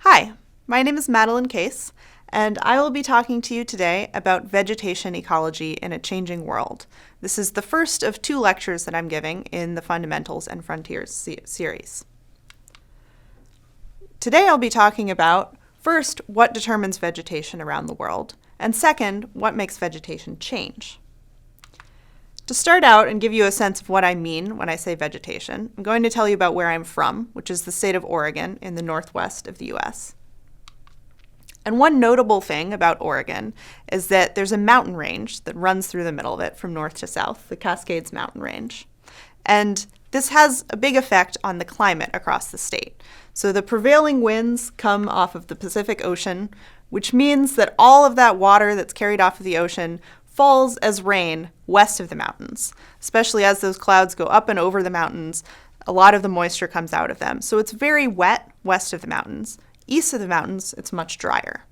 Hi, my name is Maddy Case, and I will be talking to you today about vegetation ecology in a changing world. This is the first of two lectures that I'm giving in the Fundamentals and Frontiers series. Today I'll be talking about, first, what determines vegetation around the world, and second, what makes vegetation change. To start out and give you a sense of what I mean when I say vegetation, I'm going to tell you about where I'm from, which is the state of Oregon in the northwest of the US. And one notable thing about Oregon is that there's a mountain range that runs through the middle of it from north to south, the Cascades Mountain Range. And this has a big effect on the climate across the state. So the prevailing winds come off of the Pacific Ocean, which means that all of that water that's carried off of the ocean falls as rain west of the mountains. Especially as those clouds go up and over the mountains, a lot of the moisture comes out of them. So it's very wet west of the mountains. East of the mountains, it's much drier.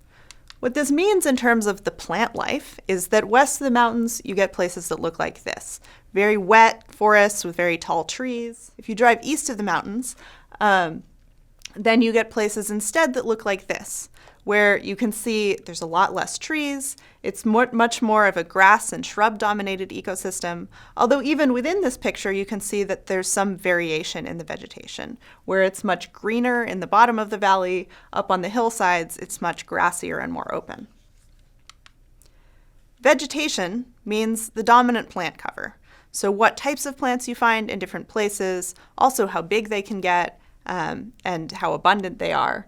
What this means in terms of the plant life is that west of the mountains, you get places that look like this. Very wet forests with very tall trees. If you drive east of the mountains, then you get places instead that look like this, where you can see there's a lot less trees. It's much more of a grass and shrub-dominated ecosystem, although even within this picture you can see that there's some variation in the vegetation, where it's much greener in the bottom of the valley. Up on the hillsides, it's much grassier and more open. Vegetation means the dominant plant cover. So what types of plants you find in different places, also how big they can get, and how abundant they are.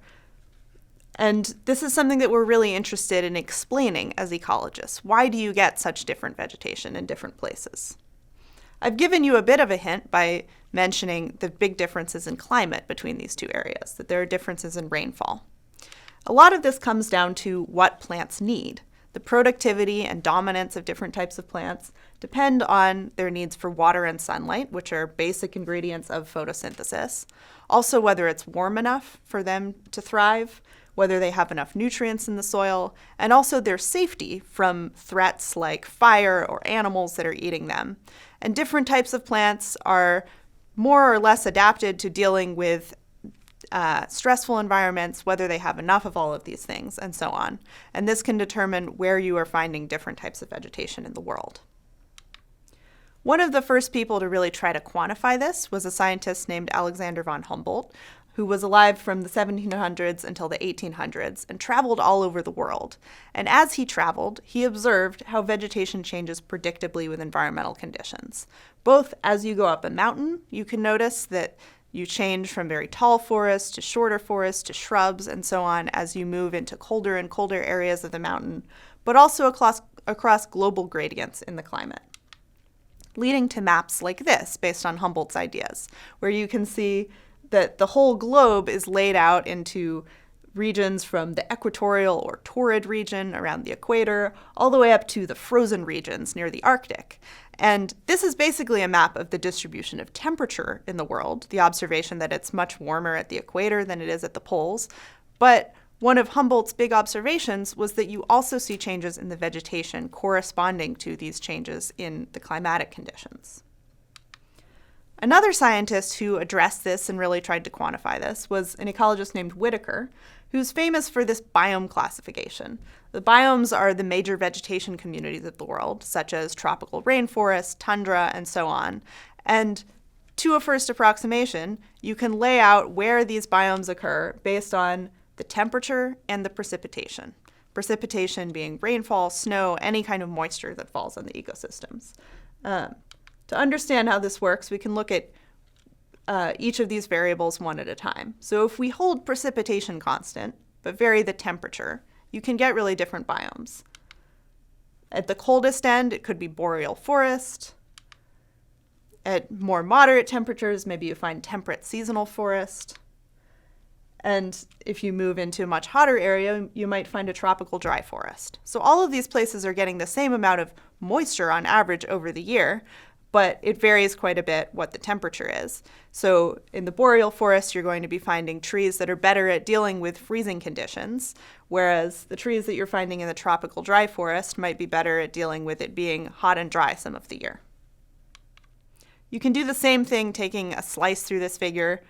And this is something that we're really interested in explaining as ecologists. Why do you get such different vegetation in different places? I've given you a bit of a hint by mentioning the big differences in climate between these two areas, that there are differences in rainfall. A lot of this comes down to what plants need. The productivity and dominance of different types of plants depend on their needs for water and sunlight, which are basic ingredients of photosynthesis. Also, whether it's warm enough for them to thrive, whether they have enough nutrients in the soil, and also their safety from threats like fire or animals that are eating them. And different types of plants are more or less adapted to dealing with stressful environments, whether they have enough of all of these things, and so on. And this can determine where you are finding different types of vegetation in the world. One of the first people to really try to quantify this was a scientist named Alexander von Humboldt, who was alive from the 1700s until the 1800s and traveled all over the world. And as he traveled, he observed how vegetation changes predictably with environmental conditions. Both as you go up a mountain, you can notice that you change from very tall forests to shorter forests to shrubs and so on as you move into colder and colder areas of the mountain, but also across global gradients in the climate, leading to maps like this based on Humboldt's ideas, where you can see that the whole globe is laid out into regions from the equatorial or torrid region around the equator all the way up to the frozen regions near the Arctic. And this is basically a map of the distribution of temperature in the world, the observation that it's much warmer at the equator than it is at the poles. But one of Humboldt's big observations was that you also see changes in the vegetation corresponding to these changes in the climatic conditions. Another scientist who addressed this and really tried to quantify this was an ecologist named Whittaker, who's famous for this biome classification. The biomes are the major vegetation communities of the world, such as tropical rainforest, tundra, and so on. And to a first approximation, you can lay out where these biomes occur based on the temperature and the precipitation. Precipitation being rainfall, snow, any kind of moisture that falls on the ecosystems. To understand how this works, we can look at each of these variables one at a time. So if we hold precipitation constant, but vary the temperature, you can get really different biomes. At the coldest end, it could be boreal forest. At more moderate temperatures, maybe you find temperate seasonal forest. And if you move into a much hotter area, you might find a tropical dry forest. So all of these places are getting the same amount of moisture on average over the year, but it varies quite a bit what the temperature is. So in the boreal forest, you're going to be finding trees that are better at dealing with freezing conditions, whereas the trees that you're finding in the tropical dry forest might be better at dealing with it being hot and dry some of the year. You can do the same thing taking a slice through this figure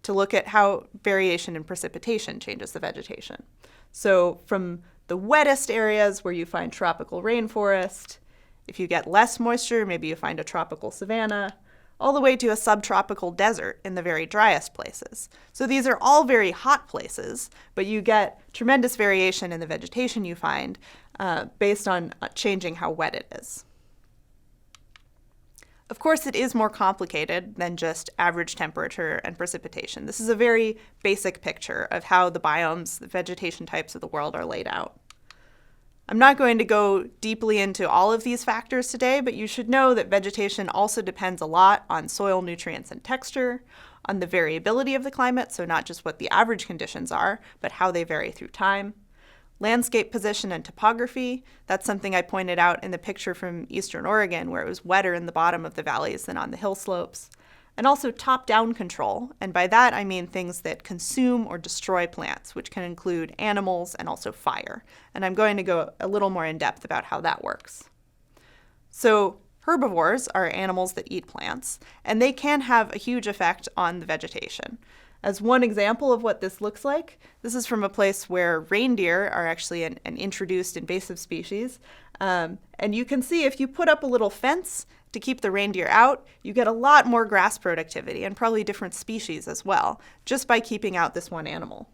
to look at how variation in precipitation changes the vegetation. So from the wettest areas where you find tropical rainforest, if you get less moisture, maybe you find a tropical savanna, all the way to a subtropical desert in the very driest places. So these are all very hot places, but you get tremendous variation in the vegetation you find based on changing how wet it is. Of course, it is more complicated than just average temperature and precipitation. This is a very basic picture of how the biomes, the vegetation types of the world are laid out. I'm not going to go deeply into all of these factors today, but you should know that vegetation also depends a lot on soil nutrients and texture, on the variability of the climate, so not just what the average conditions are, but how they vary through time. Landscape position and topography, that's something I pointed out in the picture from eastern Oregon where it was wetter in the bottom of the valleys than on the hill slopes. And also top-down control, and by that I mean things that consume or destroy plants, which can include animals and also fire. And I'm going to go a little more in depth about how that works. So herbivores are animals that eat plants, and they can have a huge effect on the vegetation. As one example of what this looks like, this is from a place where reindeer are actually an introduced invasive species. And you can see if you put up a little fence to keep the reindeer out, you get a lot more grass productivity and probably different species as well, just by keeping out this one animal.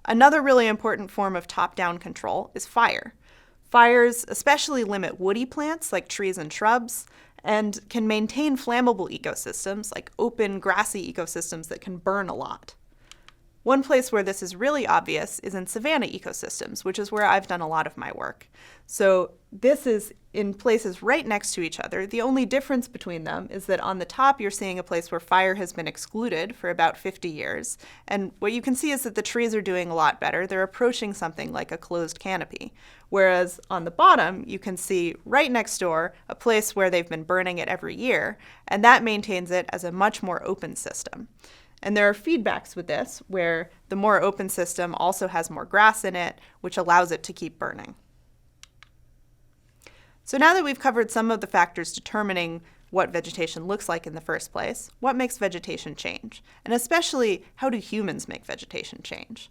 Another really important form of top-down control is fire. Fires especially limit woody plants like trees and shrubs, and can maintain flammable ecosystems like open, grassy ecosystems that can burn a lot. One place where this is really obvious is in savanna ecosystems, which is where I've done a lot of my work. So this is in places right next to each other. The only difference between them is that on the top you're seeing a place where fire has been excluded for about 50 years. And what you can see is that the trees are doing a lot better. They're approaching something like a closed canopy. Whereas on the bottom, you can see right next door a place where they've been burning it every year, and that maintains it as a much more open system. And there are feedbacks with this, where the more open system also has more grass in it, which allows it to keep burning. So now that we've covered some of the factors determining what vegetation looks like in the first place, what makes vegetation change? And especially, how do humans make vegetation change?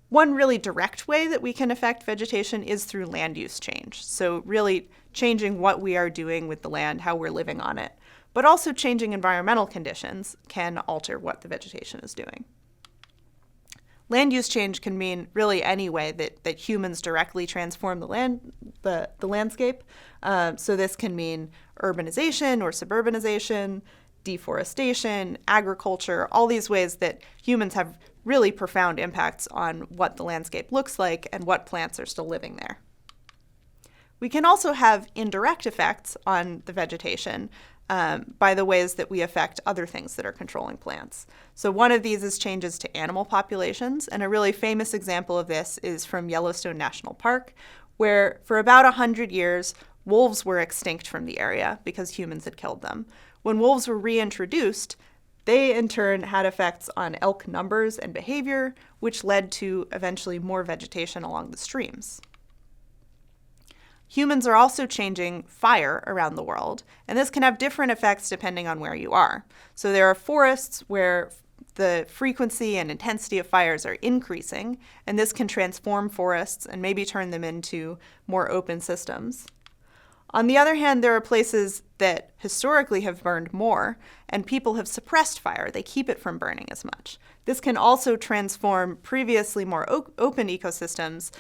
One really direct way that we can affect vegetation is through land use change. So really changing what we are doing with the land, how we're living on it. But also changing environmental conditions can alter what the vegetation is doing. Land use change can mean really any way that humans directly transform the landscape. So this can mean urbanization or suburbanization, deforestation, agriculture, all these ways that humans have really profound impacts on what the landscape looks like and what plants are still living there. We can also have indirect effects on the vegetation by the ways that we affect other things that are controlling plants. So one of these is changes to animal populations, and a really famous example of this is from Yellowstone National Park, where for about 100 years, wolves were extinct from the area because humans had killed them. When wolves were reintroduced, they in turn had effects on elk numbers and behavior, which led to eventually more vegetation along the streams. Humans are also changing fire around the world, and this can have different effects depending on where you are. So there are forests where the frequency and intensity of fires are increasing, and this can transform forests and maybe turn them into more open systems. On the other hand, there are places that historically have burned more, and people have suppressed fire. They keep it from burning as much. This can also transform previously more open ecosystems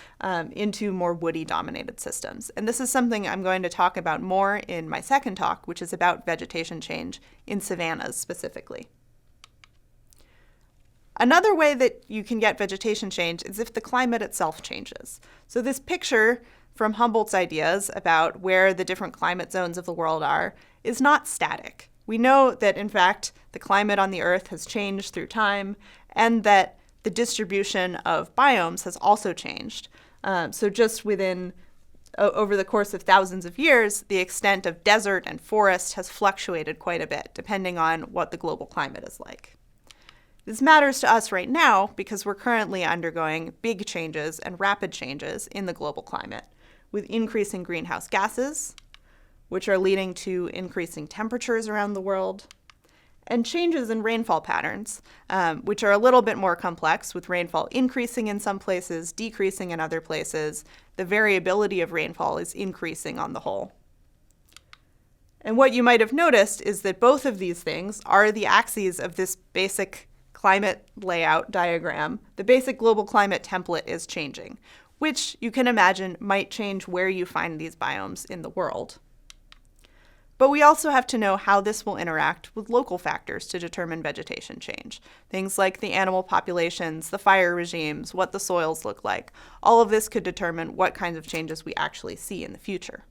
into more woody-dominated systems. And this is something I'm going to talk about more in my second talk, which is about vegetation change in savannas specifically. Another way that you can get vegetation change is if the climate itself changes. So this picture from Humboldt's ideas about where the different climate zones of the world are is not static. We know that, in fact, the climate on the Earth has changed through time, and that the distribution of biomes has also changed. So just over the course of thousands of years, the extent of desert and forest has fluctuated quite a bit, depending on what the global climate is like. This matters to us right now because we're currently undergoing big changes and rapid changes in the global climate, with increasing greenhouse gases, which are leading to increasing temperatures around the world, and changes in rainfall patterns, which are a little bit more complex, with rainfall increasing in some places, decreasing in other places. The variability of rainfall is increasing on the whole. And what you might have noticed is that both of these things are the axes of this basic climate layout diagram. The basic global climate template is changing, which you can imagine might change where you find these biomes in the world. But we also have to know how this will interact with local factors to determine vegetation change. Things like the animal populations, the fire regimes, what the soils look like. All of this could determine what kinds of changes we actually see in the future.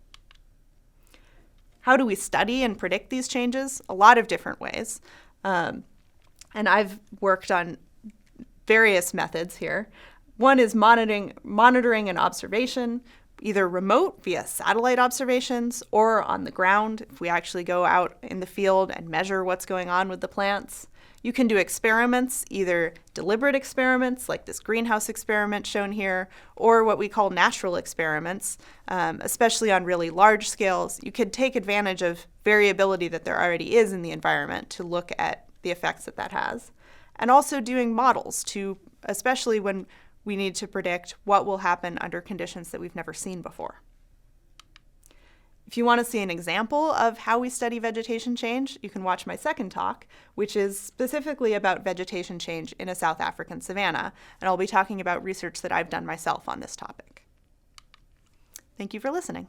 How do we study and predict these changes? A lot of different ways. And I've worked on various methods here. One is monitoring and observation, either remote via satellite observations or on the ground if we actually go out in the field and measure what's going on with the plants. You can do experiments, either deliberate experiments like this greenhouse experiment shown here, or what we call natural experiments, especially on really large scales. You could take advantage of variability that there already is in the environment to look at the effects that has. And also doing models especially when we need to predict what will happen under conditions that we've never seen before. If you want to see an example of how we study vegetation change, you can watch my second talk, which is specifically about vegetation change in a South African savanna, and I'll be talking about research that I've done myself on this topic. Thank you for listening.